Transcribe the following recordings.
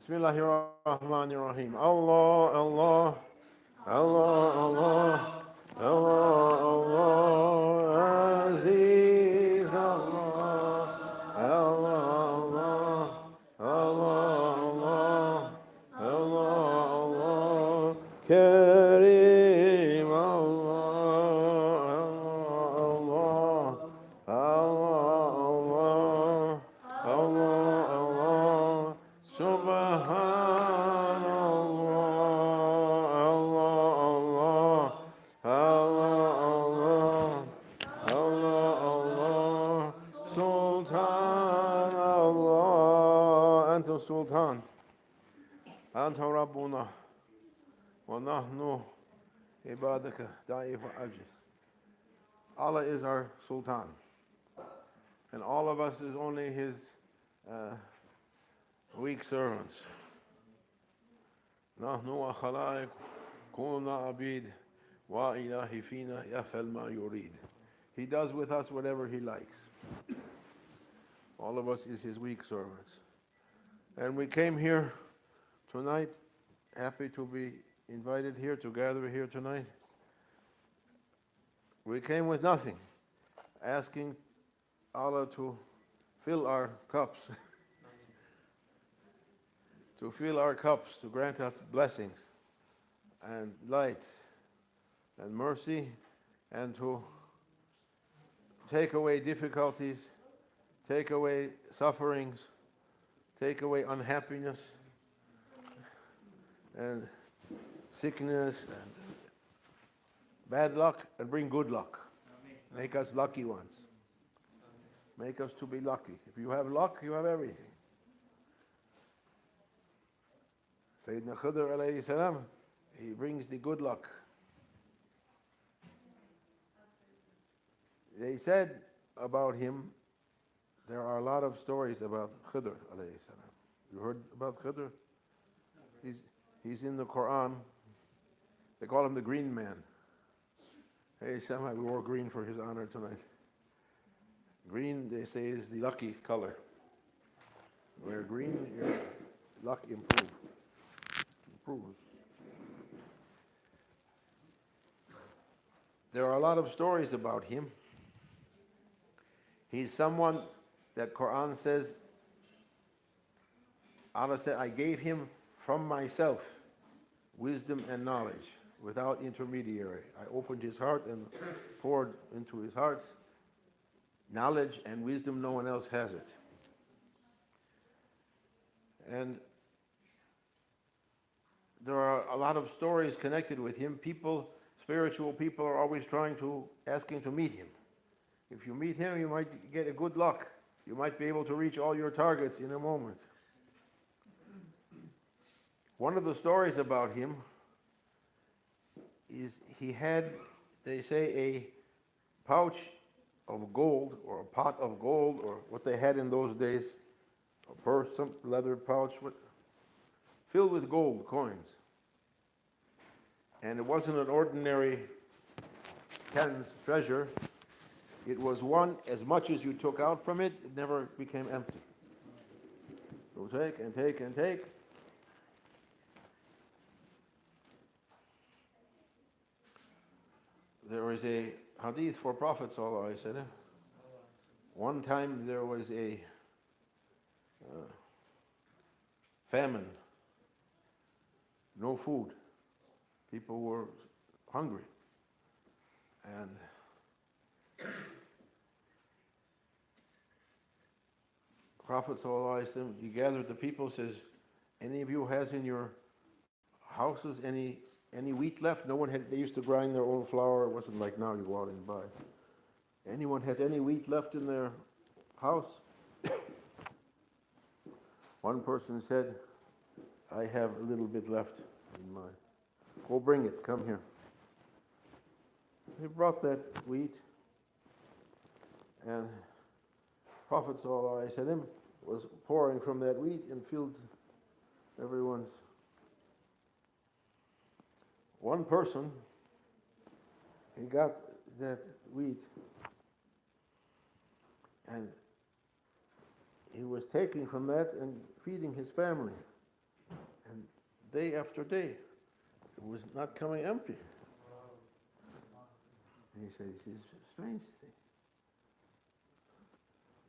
Bismillahirrahmanirrahim. Allah, Allah, Allah, Allah, Allah, Allah, Aziz Allah, Allah, Allah, Allah, Allah, Allah, Kareem Allah, Allah, Allah, Allah, Allah, Allah, Subhanallah, Allah, Allah, Allah, Allah, Allah, Sultan Allah, Anta Sultan, Anta Rabbuna, wa nahnu ibadaka da'if wa ajiz. Allah is our Sultan, and all of us is only His weak servants. نحن وخلائق كنا عبيد وإله فينا يفعل ما يريد. He does with us whatever He likes. All of us is His weak servants. And we came here tonight, happy to be invited here, to gather here tonight. We came with nothing, asking Allah to fill our cups, to fill our cups, to grant us blessings and light and mercy, and to take away difficulties, take away sufferings, take away unhappiness and sickness and bad luck, and bring good luck. Make us lucky ones. Make us to be lucky. If you have luck, you have everything. Sayyidina Khidr alayhi salam, he brings the good luck. They said about him, there are a lot of stories about Khidr alayhi salam. You heard about Khidr? He's in the Quran. They call him the green man. Hey, somehow we wore green for his honor tonight. Green, they say, is the lucky color. Wear green, your luck improves. There are a lot of stories about him. He's someone that Quran says, Allah said, I gave him from myself wisdom and knowledge without intermediary. I opened his heart and poured into his heart knowledge and wisdom, no one else has it. And there are a lot of stories connected with him. People, spiritual people, are always asking to meet him. If you meet him, you might get a good luck. You might be able to reach all your targets in a moment. One of the stories about him is he had, they say, a pouch of gold, or a pot of gold, or what they had in those days, a purse, some leather pouch, filled with gold coins. And it wasn't an ordinary Ken's treasure. It was one, as much as you took out from it, it never became empty. So take and take and take. There is a hadith for Prophet sallallahu alaihi wasallam. One time there was a famine, no food. People were hungry. And Prophet sallallahu alaihi wasallam, he gathered the people, says, any of you has in your houses any wheat left? No one had, they used to grind their own flour. It wasn't like now you go out and buy. Anyone has any wheat left in their house? One person said, I have a little bit left in mine. Go bring it, come here. He brought that wheat, and Prophet ﷺ was pouring from that wheat and filled everyone's. One person, he got that wheat, and he was taking from that and feeding his family. day after day. It was not coming empty. And he said, this is a strange thing.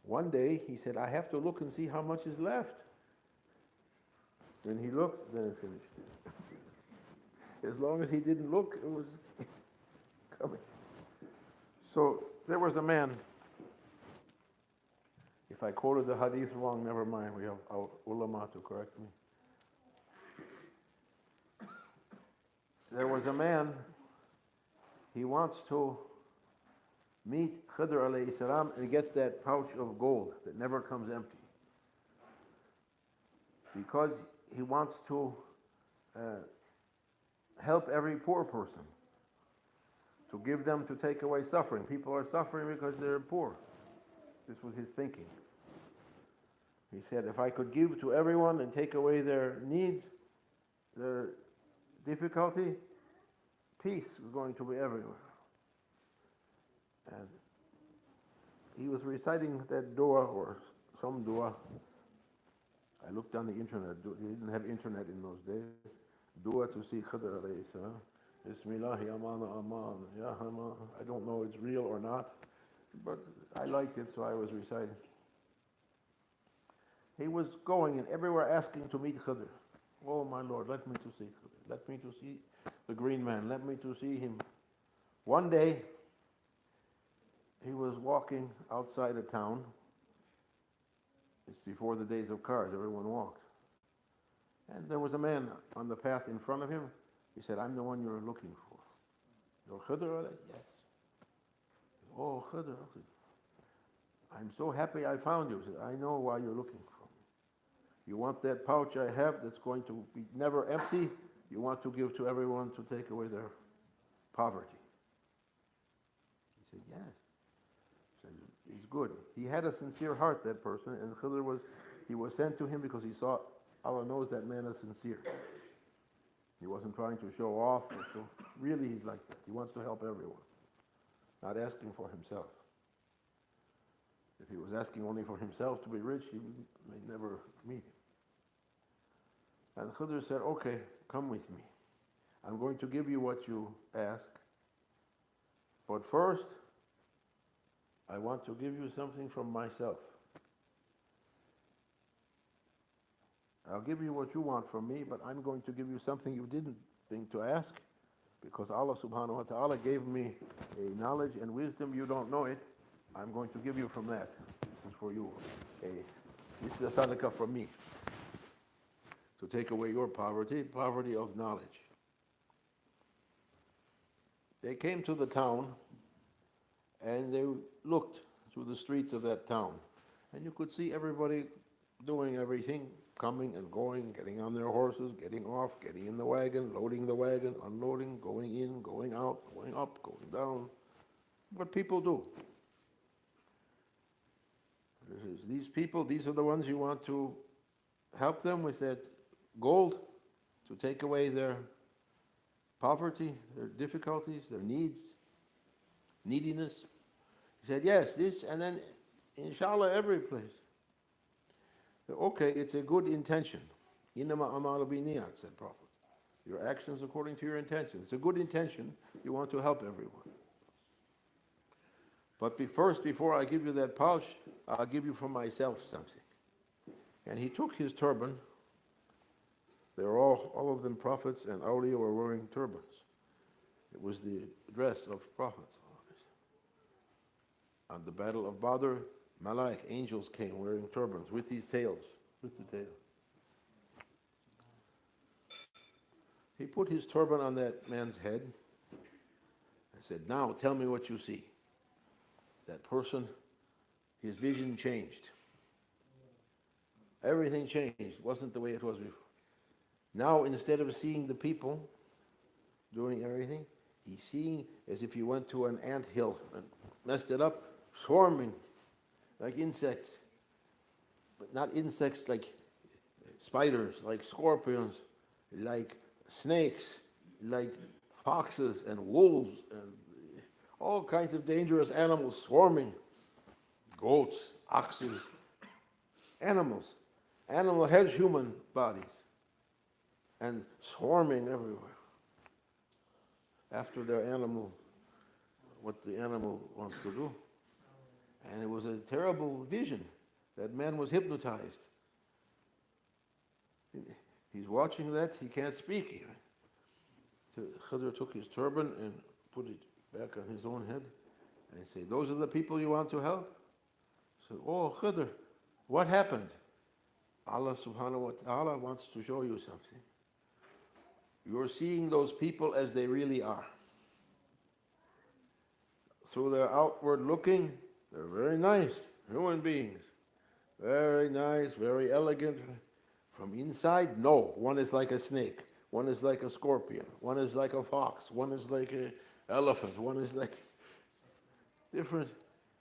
One day he said, I have to look and see how much is left. When he looked, then it finished. As long as he didn't look, it was coming. So there was a man. If I quoted the hadith wrong, never mind. We have our ulama to correct me. There was a man, he wants to meet Khidr alayhi salam and get that pouch of gold that never comes empty. Because he wants to help every poor person, to give them, to take away suffering. People are suffering because they're poor. This was his thinking. He said, if I could give to everyone and take away their needs, their difficulty, peace was going to be everywhere. And he was reciting that dua, or some dua. I looked on the internet. They didn't have internet in those days. Dua to see Khidr alayhi salam. Bismillah, Aman, Aman, Ya Haman. I don't know if it's real or not, but I liked it, so I was reciting. He was going and everywhere asking to meet Khidr. Oh my Lord, let me to see Khidr. Let me to see the green man. Let me to see him. One day, he was walking outside a town. It's before the days of cars. Everyone walked. And there was a man on the path in front of him. He said, I'm the one you're looking for. You're Khidr? Yes. Oh, Khidr. I'm so happy I found you. He said, I know why you're looking for me. You want that pouch I have that's going to be never empty. You want to give to everyone to take away their poverty. He said, yes. He said, he's good. He had a sincere heart, that person, and Khidr he was sent to him because he saw Allah knows that man is sincere. He wasn't trying to show off. Really, he's like that. He wants to help everyone, not asking for himself. If he was asking only for himself to be rich, he may never meet him. And Khidr said, okay, come with me. I'm going to give you what you ask. But first, I want to give you something from myself. I'll give you what you want from me, but I'm going to give you something you didn't think to ask, because Allah subhanahu wa ta'ala gave me a knowledge and wisdom, you don't know it. I'm going to give you from that. This is for you. This is a sadaqah from me. To take away your poverty of knowledge. They came to the town and they looked through the streets of that town. And you could see everybody doing everything, coming and going, getting on their horses, getting off, getting in the wagon, loading the wagon, unloading, going in, going out, going up, going down. What people do. These people, these are the ones you want to help them with that gold to take away their poverty, their difficulties, their needs, neediness. He said, yes, this, and then inshallah every place. Okay, it's a good intention. Innama amalu binniyat, said Prophet. Your actions according to your intention. It's a good intention. You want to help everyone. But first, before I give you that pouch, I'll give you for myself something. And he took his turban. They were all of them prophets, and awliya were wearing turbans. It was the dress of prophets. On the battle of Badr, Malaik, angels came wearing turbans with these tails, with the tail. He put his turban on that man's head and said, now tell me what you see. That person, his vision changed. Everything changed. It wasn't the way it was before. Now, instead of seeing the people doing everything, he's seeing as if he went to an ant hill and messed it up, swarming like insects. But not insects like spiders, like scorpions, like snakes, like foxes and wolves, and all kinds of dangerous animals swarming. Goats, oxes, animals. Animal has human bodies. and swarming everywhere after their animal, what the animal wants to do. And it was a terrible vision. That man was hypnotized. He's watching that, he can't speak even. So Khidr took his turban and put it back on his own head and he said, those are the people you want to help? So, oh Khidr, what happened? Allah subhanahu wa ta'ala wants to show you something. You're seeing those people as they really are. Through their outward looking, they're very nice human beings. Very nice, very elegant. From inside, no. One is like a snake. One is like a scorpion. One is like a fox. One is like an elephant. One is like different.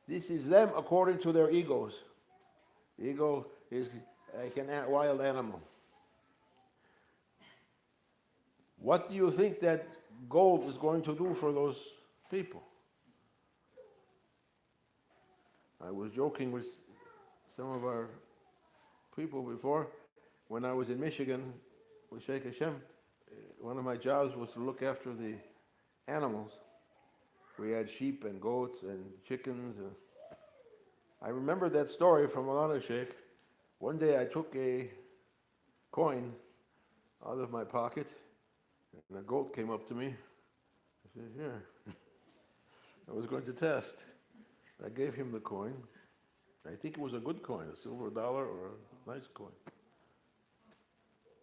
This is them according to their egos. The ego is like a wild animal. What do you think that gold is going to do for those people? I was joking with some of our people before. When I was in Michigan with Sheikh Hashem, one of my jobs was to look after the animals. We had sheep and goats and chickens. I remember that story from Maulana Sheikh. One day I took a coin out of my pocket, and a goat came up to me. I said, here. I was going to test. I gave him the coin. I think it was a good coin, a silver dollar or a nice coin.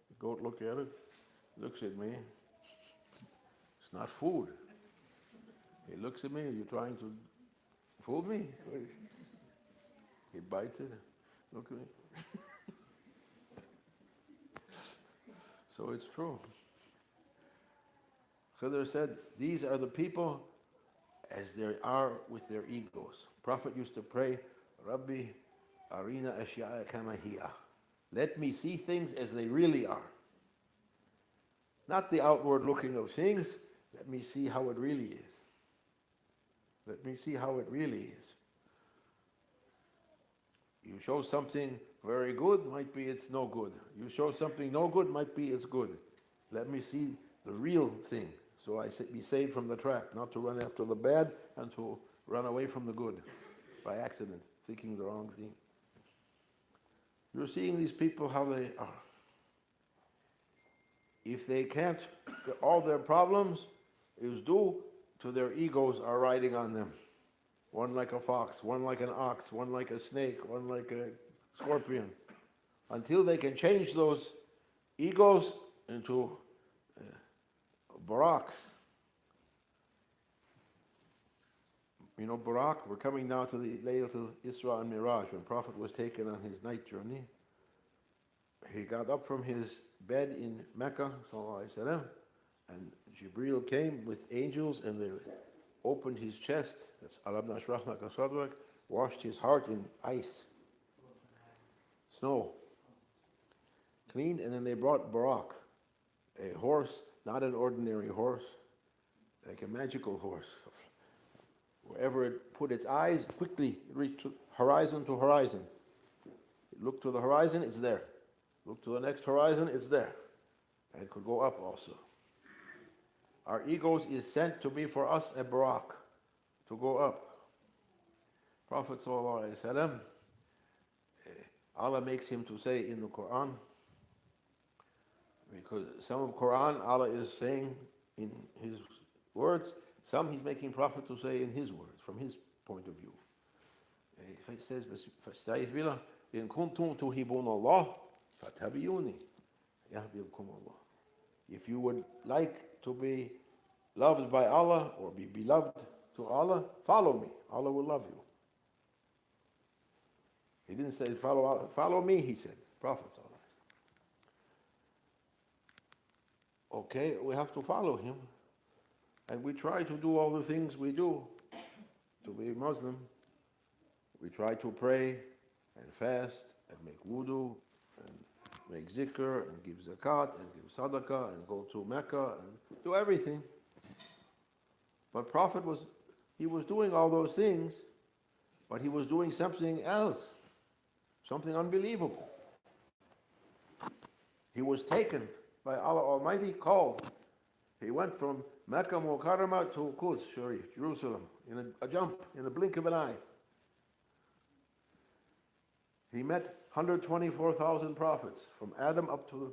The goat looked at it, looks at me. It's not food. He looks at me, are you trying to fool me? He bites it, look at me. So it's true. Khidr said, these are the people as they are with their egos. Prophet used to pray, Rabbi Arina Ashya'a Kama Hiya. Let me see things as they really are. Not the outward looking of things, let me see how it really is. Let me see how it really is. You show something very good, might be it's no good. You show something no good, might be it's good. Let me see the real thing, so I be saved from the trap, not to run after the bad and to run away from the good by accident, thinking the wrong thing. You're seeing these people how they are. If they can't, all their problems is due to their egos are riding on them. One like a fox, one like an ox, one like a snake, one like a scorpion. Until they can change those egos into baraks. You know, Barak, we're coming now to the Laylatul Isra and Miraj. When Prophet was taken on his night journey, he got up from his bed in Mecca, sallallahu alaihi wasallam, and Jibreel came with angels and they opened his chest, that's Alam Nashrah Laka Sadrak, washed his heart in ice, snow, cleaned, and then they brought Barak, a horse, not an ordinary horse, like a magical horse. Wherever it put its eyes, quickly it reached horizon to horizon. It looked to the horizon, it's there. Look to the next horizon, it's there. And it could go up also. Our egos is sent to be for us a barak, to go up. Prophet ﷺ, Allah makes him to say in the Quran, because some of Quran Allah is saying in his words, some he's making Prophet to say in his words, from his point of view. He says, فَاسْتَعِذْ بِاللَّهِ إِن كُنْتُمْ تُحِبُّونَ اللَّهِ فَاتَّبِعُونِي يَهْدِكُمُ اللَّهِ. If you would like to be loved by Allah or be beloved to Allah, follow me. Allah will love you. He didn't say follow Allah. Follow me, he said. Prophet. Okay, we have to follow him. And we try to do all the things we do to be Muslim. We try to pray and fast and make wudu and make zikr and give zakat and give sadaqah and go to Mecca and do everything. But Prophet was doing all those things, but he was doing something else, something unbelievable. He was taken by Allah Almighty called. He went from Mecca Mukarramah to Quds Sharif, Jerusalem, in a jump, in a blink of an eye. He met 124,000 prophets, from Adam up to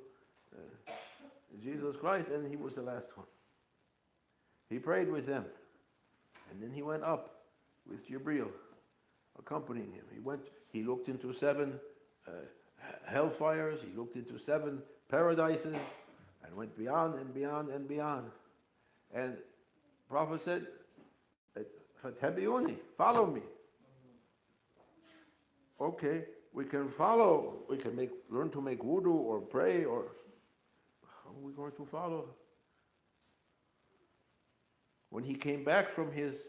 Jesus Christ, and he was the last one. He prayed with them, and then he went up with Jibreel, accompanying him. He looked into 7 hellfires, he looked into 7 paradises, and went beyond and beyond and beyond. And the Prophet said, "Fattabi'uni, follow me." Okay, we can follow, we can learn to make wudu or pray, or how are we going to follow? When he came back from his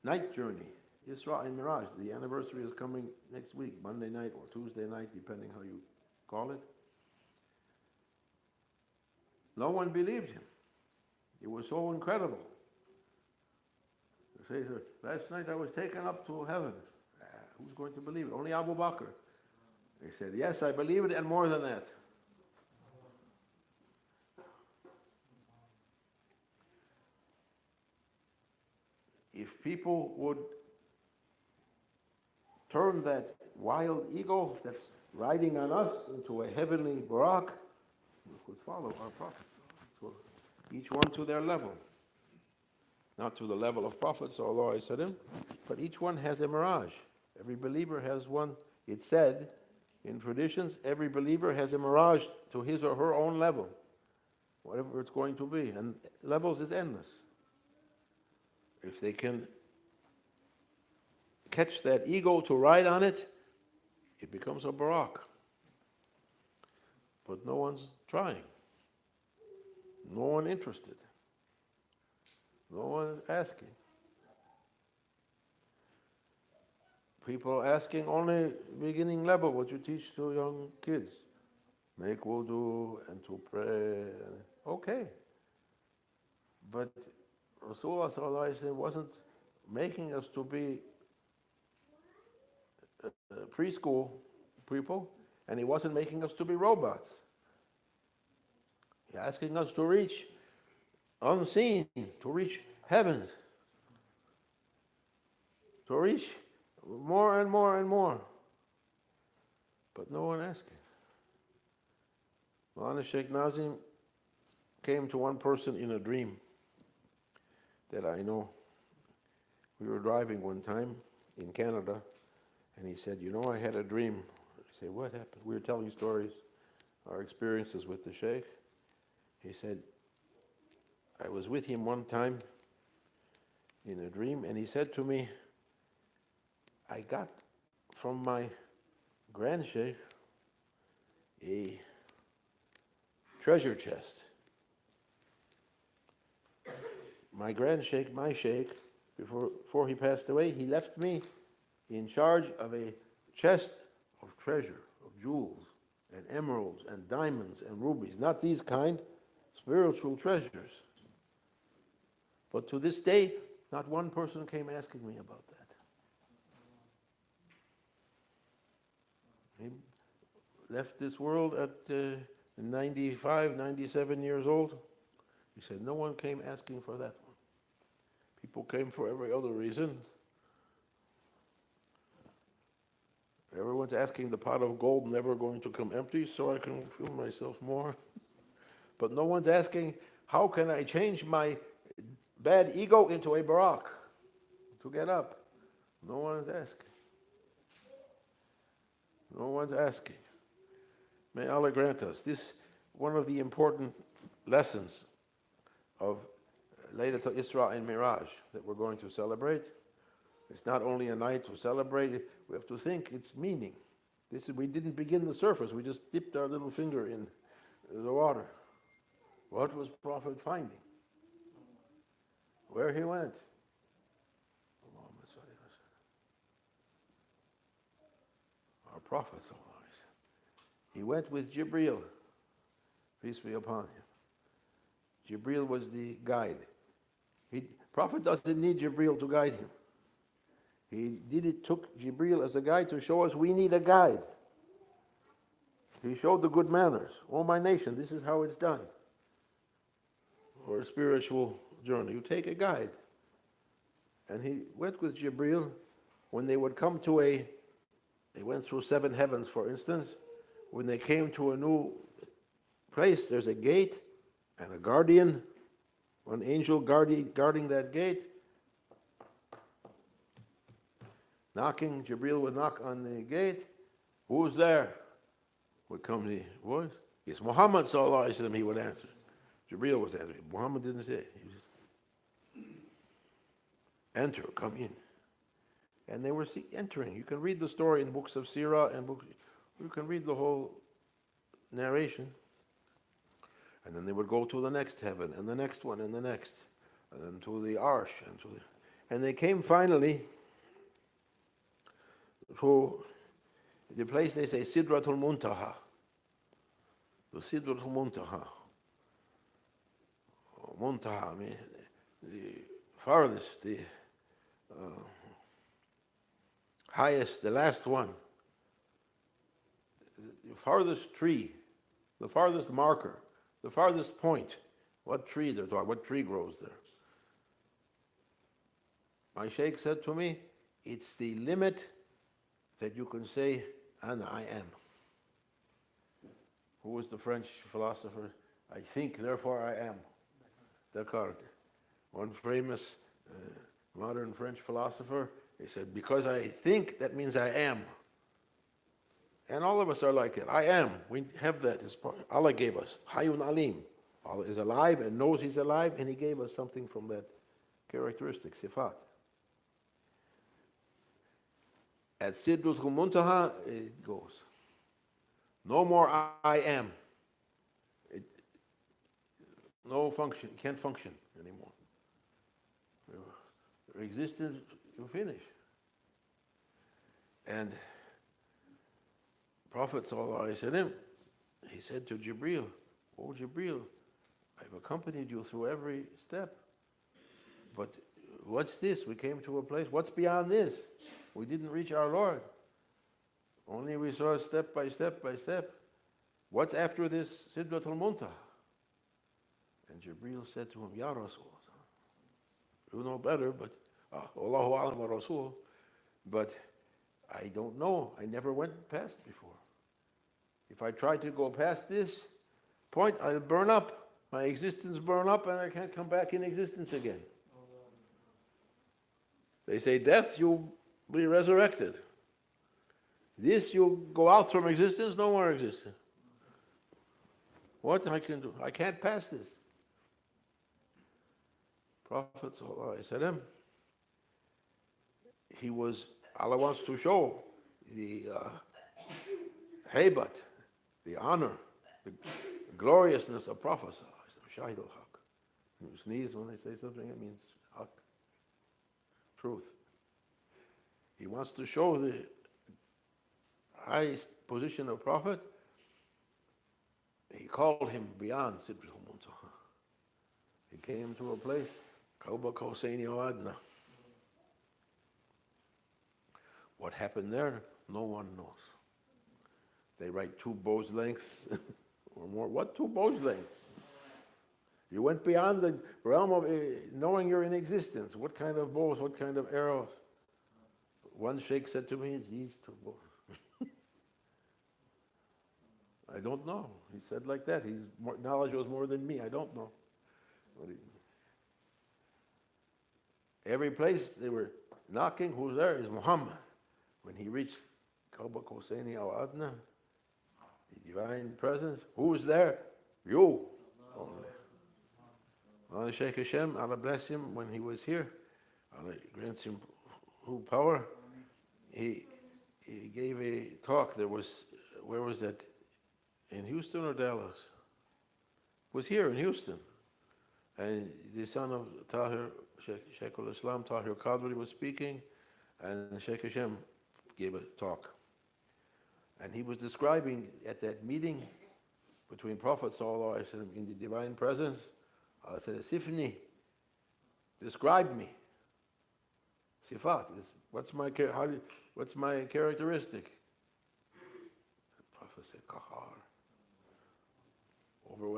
night journey, Isra and Miraj, the anniversary is coming next week, Monday night or Tuesday night, depending how you call it. No one believed him. It was so incredible. They say, "Last night I was taken up to heaven." Who's going to believe it? Only Abu Bakr. He said, "Yes, I believe it, and more than that." If people would turn that wild ego that's riding on us into a heavenly barak, we could follow our Prophet. Each one to their level. Not to the level of prophets, although I said him, but each one has a mirage. Every believer has one. It's said in traditions, every believer has a mirage to his or her own level, whatever it's going to be. And levels is endless. If they can catch that ego to ride on it, it becomes a barak. But no one's trying. No one interested. No one is asking. People asking only beginning level, what you teach to young kids. Make wudu and to pray. Okay. But Rasulullah ﷺ wasn't making us to be preschool people, and he wasn't making us to be robots. He's asking us to reach unseen, to reach heavens, to reach more and more and more. But no one asking. Maulana Sheikh Nazim came to one person in a dream that I know. We were driving one time in Canada, and he said, I had a dream. I said, what happened? We were telling stories, our experiences with the Sheikh. He said, I was with him one time in a dream, and he said to me, I got from my grand Sheikh a treasure chest. My grand Sheikh, my Sheikh, before he passed away, he left me in charge of a chest of treasure, of jewels and emeralds and diamonds and rubies. Not these kind, spiritual treasures. But to this day, not one person came asking me about that. He left this world at 95, 97 years old. He said, no one came asking for that one. People came for every other reason. Everyone's asking the pot of gold never going to come empty so I can fill myself more. But no one's asking, how can I change my bad ego into a barak to get up? No one is asking. No one's asking. May Allah grant us. This one of the important lessons of Laylatul Isra and Miraj that we're going to celebrate. It's not only a night to celebrate, we have to think its meaning. We didn't begin the surface, we just dipped our little finger in the water. What was Prophet finding? Where he went? Our Prophet, he went with Jibreel, peace be upon him. Jibreel was the guide. Prophet doesn't need Jibreel to guide him. He took Jibreel as a guide to show us we need a guide. He showed the good manners. Oh, my nation, this is how it's done. For a spiritual journey. You take a guide. And he went with Jibril. When they would come to they went through 7 heavens, for instance. When they came to a new place, there's a gate and a guardian, one angel guarding that gate. Knocking, Jibril would knock on the gate. Who's there? Would come the voice. It's Muhammad sallallahu alaihi wasallam, he would answer. Jibril was answering. Muhammad didn't say it. He was, enter, come in. And they were entering. You can read the story in books of Sirah and books. You can read the whole narration. And then they would go to the next heaven, and the next one, and the next. And then to the Arsh. And they came finally to the place they say Sidratul Muntaha. The Sidratul Muntaha. Muntaha, I mean, the farthest, the highest, the last one. The farthest tree, the farthest marker, the farthest point. What tree they're talking, what tree grows there? My sheikh said to me, it's the limit that you can say, Ana, I am. Who was the French philosopher? I think, therefore I am. Descartes. One famous modern French philosopher, he said, because I think, that means I am. And all of us are like it. I am. We have that. Allah gave us. Hayyun Alim. Allah is alive and knows He's alive, and He gave us something from that characteristic, sifat. At Sidratul Muntaha, it goes. No more I am. No function, can't function anymore. Your existence, you finish. And Prophet ﷺ, he said to Jibril, oh Jibril, I've accompanied you through every step. But what's this? We came to a place, what's beyond this? We didn't reach our Lord. Only we saw step by step by step. What's after this Sidratul Muntaha? And Jibril said to him, Ya Rasul, you know better, but Allahu Alam wa Rasul, but I don't know. I never went past before. If I try to go past this point, I'll burn up. My existence burn up and I can't come back in existence again. They say death, you'll be resurrected. This, you'll go out from existence, no more existence. What I can do? I can't pass this. Prophet ﷺ, Allah wants to show the haybat, the honor, the gloriousness of Prophet Shaykh Abdul Haqq. You sneeze when they say something, it means haqq, truth. He wants to show the highest position of Prophet. He called him beyond Sidratul Muntaha. He came to a place, Qaba Qawsaini aw Adna. What happened there, no one knows. They write 2 bow's lengths or more. What 2 bow's lengths? You went beyond the realm of knowing you're in existence. What kind of bows, what kind of arrows? One sheikh said to me, it's these 2 bows. I don't know. He said like that. His knowledge was more than me. I don't know. Every place they were knocking, who's there? Is Muhammad. When he reached Qaba Qawsaini aw Adna, the divine presence, who's there? You. Allah Shaykh Hashem, Allah bless him, when he was here, Allah grants him power. He gave a talk. There was, where was that? In Houston or Dallas? It was here in Houston. And the son of Tahir, Shaykh al-Islam, Tahir Qadri was speaking, and Shaykh Hashem gave a talk. And he was describing at that meeting between Prophet ﷺ in the divine presence, Allah said, Sifni, describe me. Sifat, what's my characteristic? The Prophet said, Qahar.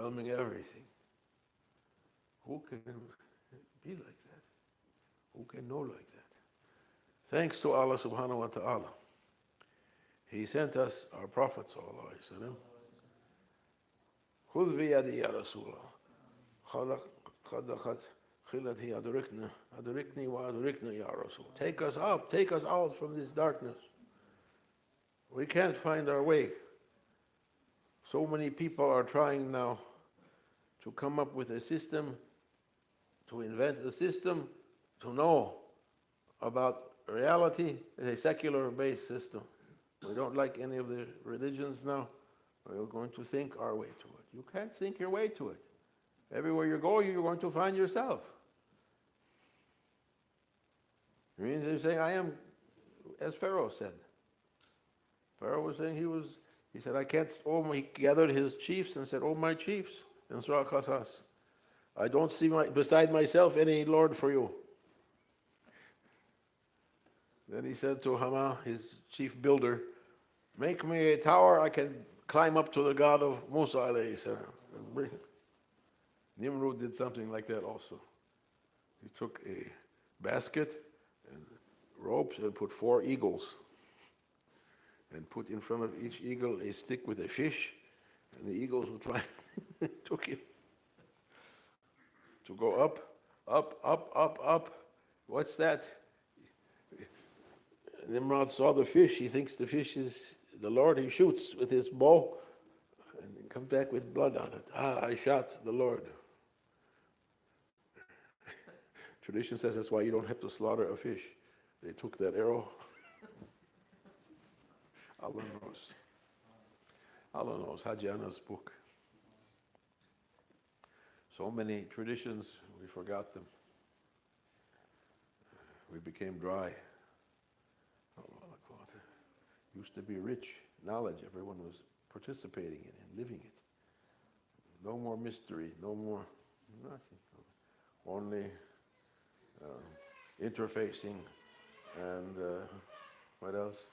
overwhelming everything. Who can be like that? Who can know like that? Thanks to Allah subhanahu wa ta'ala. He sent us our Prophet sallallahu alayhi wa sallam. خذ بيدي يا رسول الله خلقت خلتي أدركني وأدركنا يا رسول. Take us up, take us out from this darkness. We can't find our way. So many people are trying now to come up with a system, to invent a system, to know about reality. It's a secular-based system. We don't like any of the religions now. We're going to think our way to it. You can't think your way to it. Everywhere you go, you're going to find yourself. It means they're saying, I am, as Pharaoh said. Pharaoh was saying he said, I can't, he gathered his chiefs and said, oh my chiefs, in Surah Qasas, I don't see beside myself any Lord for you. Then he said to Hama, his chief builder, make me a tower I can climb up to the God of Musa alayhi salam. Nimrud did something like that also. He took a basket and ropes and put 4 eagles and put in front of each eagle a stick with a fish, and the eagles would try took him to go up, up, up, up, up. What's that? Nimrod saw the fish. He thinks the fish is the Lord. He shoots with his bow and comes back with blood on it. I shot the Lord. Tradition says that's why you don't have to slaughter a fish. They took that arrow. Allah knows. Allah knows. Haji Anna's book. So many traditions, we forgot them. We became dry. Used to be rich knowledge. Everyone was participating in and living it. No more mystery, no more nothing. Only interfacing and what else?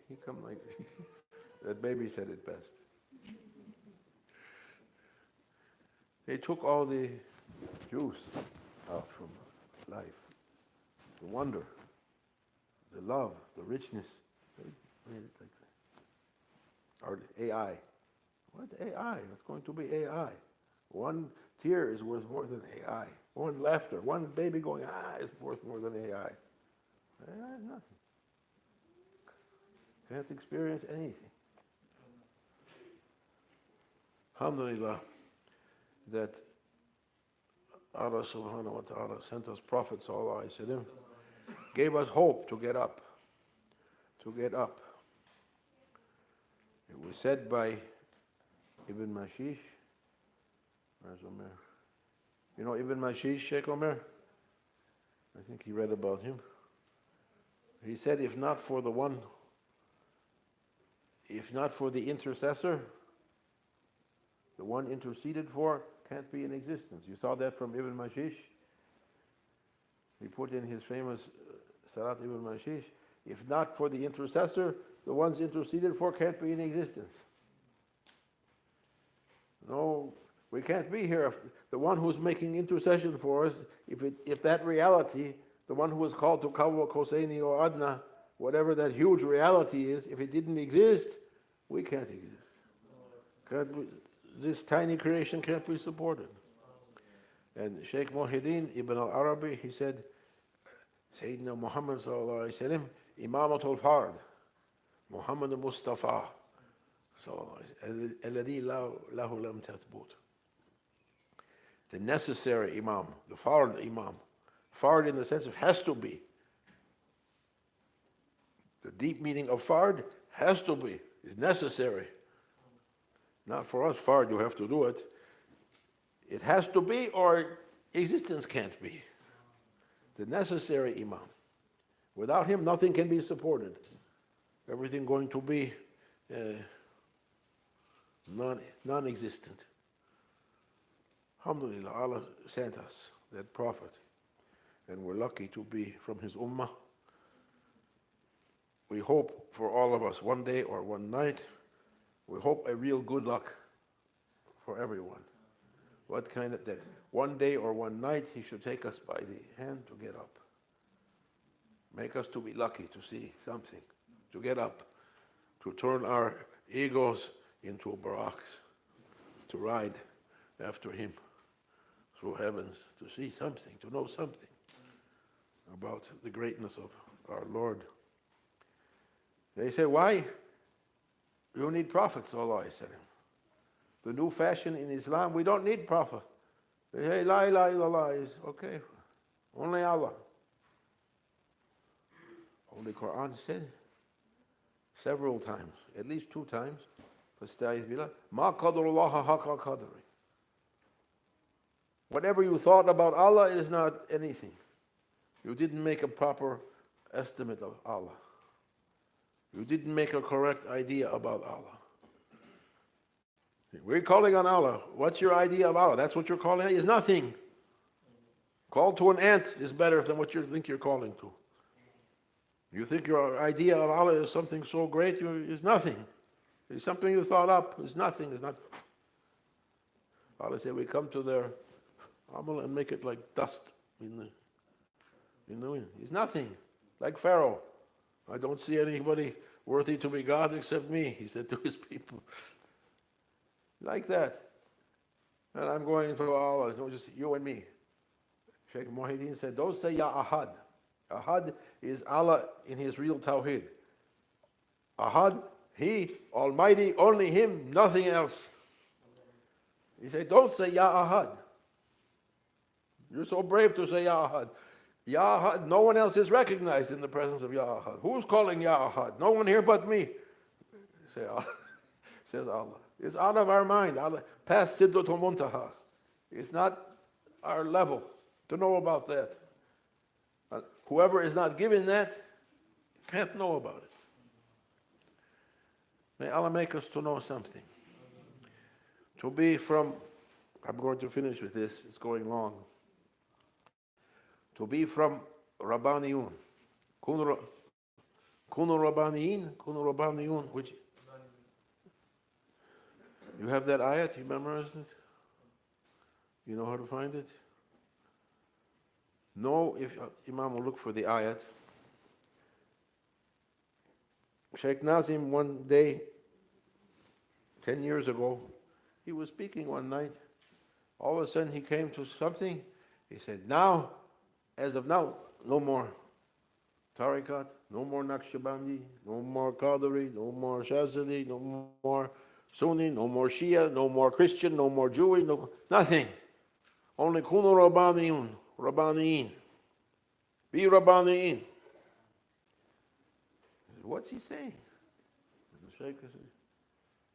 He come like that baby said it best. They took all the juice out from life, the wonder, the love, the richness. They made it like that. Or AI. What AI? What's going to be AI? One tear is worth more than AI. One laughter, one baby going is worth more than AI. AI is nothing. Can't experience anything. Alhamdulillah that Allah subhanahu wa ta'ala sent us prophets, sallallahu alayhi wa sallam, gave us hope to get up. To get up. It was said by Ibn Mashish. Where's Omer? You know Ibn Mashish, Shaykh Omer? I think he read about him. He said, if not for the intercessor, the one interceded for can't be in existence. You saw that from Ibn Mashish? He put in his famous Salat Ibn Mashish, if not for the intercessor, the ones interceded for can't be in existence. No, we can't be here if the one who's making intercession for us, if that reality, the one who was called to Qawwa Qawsaini or Adna, whatever that huge reality is, if it didn't exist, we can't exist. This tiny creation can't be supported. And Shaykh Muhyiddin Ibn al-Arabi, he said, Sayyidina Muhammad sallallahu alayhi wa sallam, Imamatul Fard, Muhammad al-Mustafa, alladhi lahu lam tathbut. The necessary Imam, the Fard Imam. Fard in the sense of has to be. The deep meaning of Fard has to be, is necessary. Not for us, Fard, you have to do it. It has to be or existence can't be. The necessary Imam. Without him, nothing can be supported. Everything going to be non-existent. Alhamdulillah, Allah sent us that Prophet. And we're lucky to be from his ummah. We hope for all of us one day or one night We hope a real good luck for everyone. What kind of that one day or one night he should take us by the hand to get up. Make us to be lucky to see something, to get up, to turn our egos into barracks, to ride after him through heavens, to see something, to know something about the greatness of our Lord. They say, why? You need prophets, Allah said. The new fashion in Islam, we don't need prophet. They say, La ilaha illallah is okay. Only Allah. Holy Quran said several times, at least 2 times, فَاسْتَعِذْ بِاللَّهِ مَا قَدْرُ اللَّهَ حَقَّ قَدْرِهِ. Whatever you thought about Allah is not anything. You didn't make a proper estimate of Allah. You didn't make a correct idea about Allah. We're calling on Allah. What's your idea of Allah? That's what you're calling on? Is nothing. Call to an ant is better than what you think you're calling to. You think your idea of Allah is something so great, it's nothing. It's something you thought up, it's nothing, it's not. Allah said, we come to their amal and make it like dust in the wind. It's nothing. Like Pharaoh. I don't see anybody worthy to be God except me, he said to his people. Like that. And I'm going to Allah, it's just you and me. Shaykh Muhyiddin said, don't say Ya Ahad. Ahad is Allah in his real Tawheed. Ahad, He, Almighty, only Him, nothing else. He said, don't say Ya Ahad. You're so brave to say Ya Ahad. Ya Ahad, no one else is recognized in the presence of Ya Ahad. Who's calling Ya Ahad? No one here but me. Say Allah. Says Allah. It's out of our mind. Allah, past Sidratul Muntaha. It's not our level to know about that. Whoever is not given that can't know about it. May Allah make us to know something. To be from, I'm going to finish with this, it's going long. To be from Rabbaniyun. Kunu Rabbaniyun, which, you have that ayat, you memorized it? You know how to find it? No, if Imam will look for the ayat. Sheikh Nazim one day, 10 years ago, he was speaking one night. All of a sudden he came to something. He said, now, as of now, no more Tariqat, no more Naqshbandi, no more Qadri, no more Shazali, no more Sunni, no more Shia, no more Christian, no more Jewish, nothing. Only Kunu Rabbaniyun, Rabbaniyin. Be Rabbaniyin. What's he saying?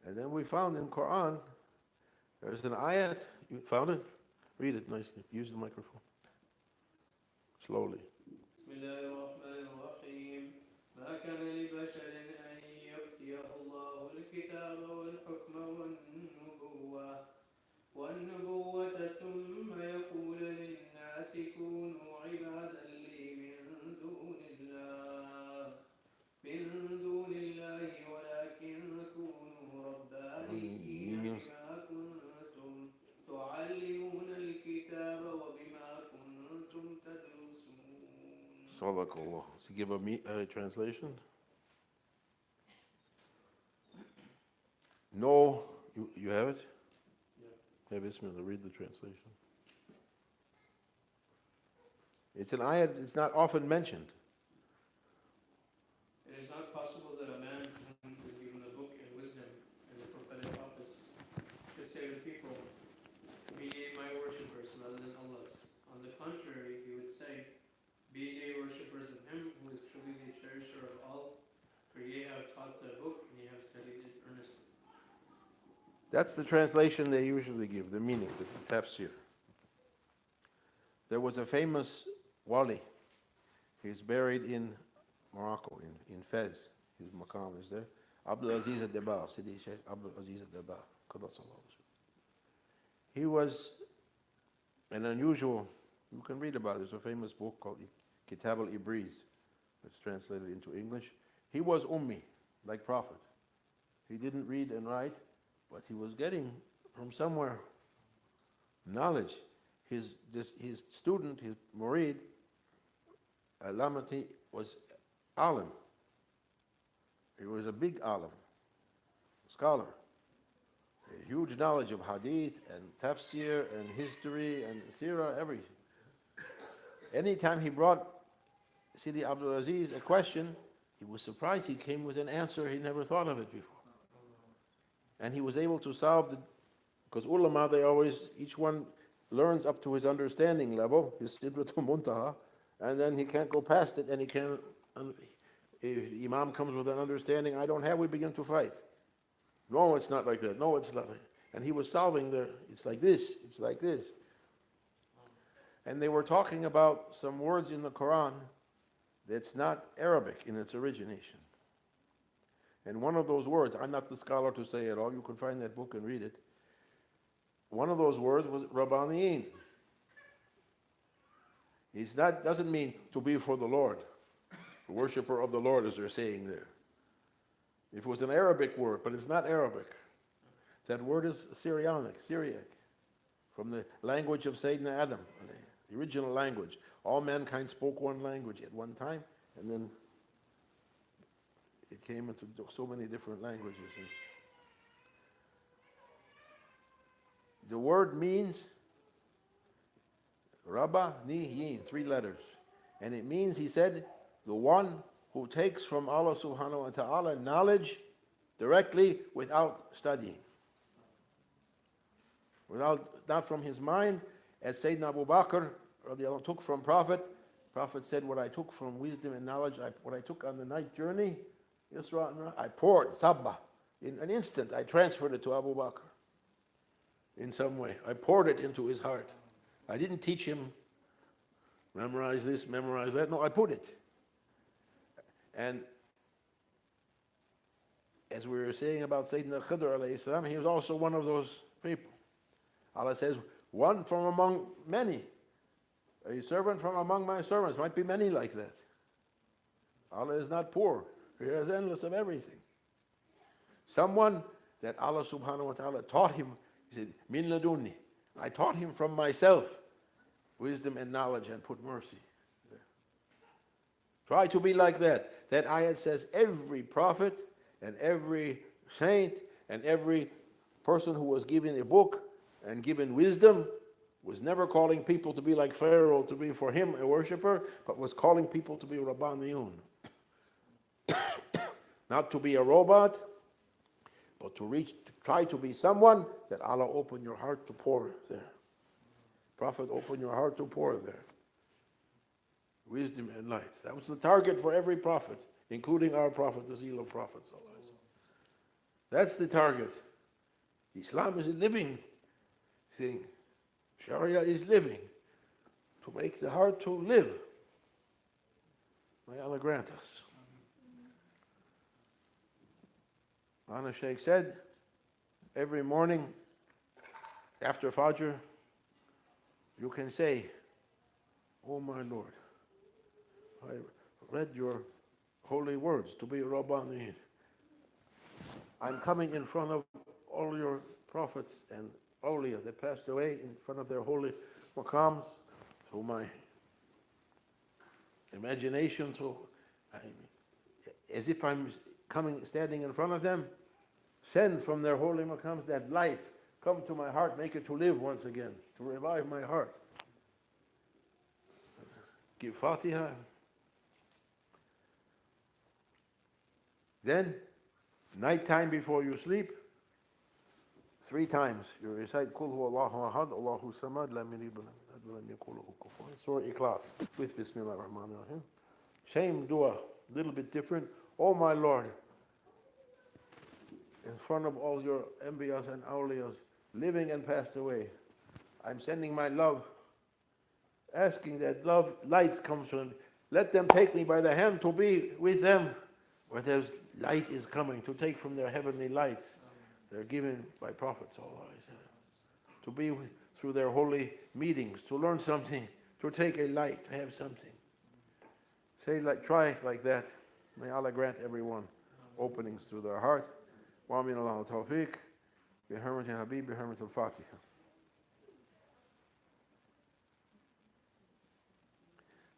And then we found in Quran, there's an ayat. You found it? Read it nicely. Use the microphone. Slowly. ما كان لبشر أن يؤتيه الله الكتاب والحكم والنبوة ثم يقول للناس كونوا عبادا لي من دون الله ولكن كونوا ربانيين بما كنتم تعلمون الكتاب وبما كنتم تدرسون. Sadaqallah. To give a translation? No, you have it? Yeah, Bismillah, read the translation. It's an ayat, it's not often mentioned. It is not possible that a man who is given the book and wisdom and the prophetic prophets should say to people, be ye my worshippers rather than Allah's. On the contrary, he would say, be ye worshippers of him who is truly the cherisher of all, for ye have taught the book and ye have studied it earnestly. That's the translation they usually give, the meaning, the tafsir. There was a famous wali. He's buried in Morocco, in Fez. His maqam is there. Abdul Aziz al-Dabar, Sidi Shaykh Abdul Aziz al-Dabar. He was an unusual, you can read about it. There's a famous book called Kitab al-Ibriz. It's translated into English. He was Ummi, like Prophet. He didn't read and write, but he was getting from somewhere knowledge. His student, his murid, Alamati, was alim. He was a big alim, scholar. A huge knowledge of hadith and tafsir and history and seerah, everything. Anytime he brought Sidi Abdul Aziz a question, he was surprised. He came with an answer. He never thought of it before. And he was able to solve because ulama, they always, each one learns up to his understanding level, his sidratul muntaha, and then he can't go past it, and he can't, if Imam comes with an understanding I don't have, we begin to fight. No, it's not like that. No, it's not like that. And he was solving it's like this, it's like this. And they were talking about some words in the Quran that's not Arabic in its origination. And one of those words, I'm not the scholar to say it all, you can find that book and read it. One of those words was Rabbaniyin. Doesn't mean to be for the Lord, the worshipper of the Lord, as they're saying there. If it was an Arabic word, but it's not Arabic. That word is Syriac, from the language of Sayyidina Adam, the original language. All mankind spoke one language at one time, and then it came into so many different languages. The word means Rabbaniyin, 3 letters. And it means, he said, the one who takes from Allah subhanahu wa ta'ala knowledge directly without studying. Not from his mind, as Sayyidina Abu Bakr took from Prophet. Prophet said, what I took from wisdom and knowledge, what I took on the night journey, Isra and I poured, sabba. In an instant, I transferred it to Abu Bakr. In some way. I poured it into his heart. I didn't teach him, memorize this, memorize that. No, I put it. And as we were saying about Sayyidina Khidr alayhi salam, he was also one of those people. Allah says, one from among many. A servant from among my servants. Might be many like that. Allah is not poor. He has endless of everything. Someone that Allah subhanahu wa ta'ala taught him, he said, min ladunni. I taught him from myself wisdom and knowledge and put mercy. Try to be like that. That ayat says every prophet and every saint and every person who was given a book and given wisdom was never calling people to be like Pharaoh, to be for him a worshipper, but was calling people to be Rabbaniyun. Not to be a robot, but to try to be someone that Allah open your heart to pour there. Prophet, open your heart to pour there. Wisdom and light. That was the target for every prophet, including our prophet, the seal of prophets. That's the target. Islam is a living thing. Sharia is living. To make the heart to live. May Allah grant us. Ana Shaykh said, every morning after Fajr, you can say, oh my Lord, I read your holy words to be Rabbani. I'm coming in front of all your prophets and awliya that passed away in front of their holy maqams through my imagination, as if I'm standing in front of them. Send from their holy maqams that light. Come to my heart, make it to live once again, to revive my heart. Give Fatiha. Then, nighttime before you sleep, 3 times you recite Qul huwa Allahu ahad, Allahu samad, lam yalid wa lam yakul lahu kufuwan ahad. Surah Ikhlas with Bismillah ar-Rahman ar-Rahim. Same dua, little bit different. Oh my Lord, in front of all your Anbiyas and Awliyas, living and passed away, I'm sending my love, asking that love lights comes from them. Let them take me by the hand to be with them where there's light is coming, to take from their heavenly lights. They're given by prophets, to be through their holy meetings, to learn something, to take a light, to have something. Say, try like that. May Allah grant everyone openings through their heart. وأمين الله التوفيق بحرمة الحبيب بحرمة الفاتحة.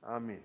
آمين.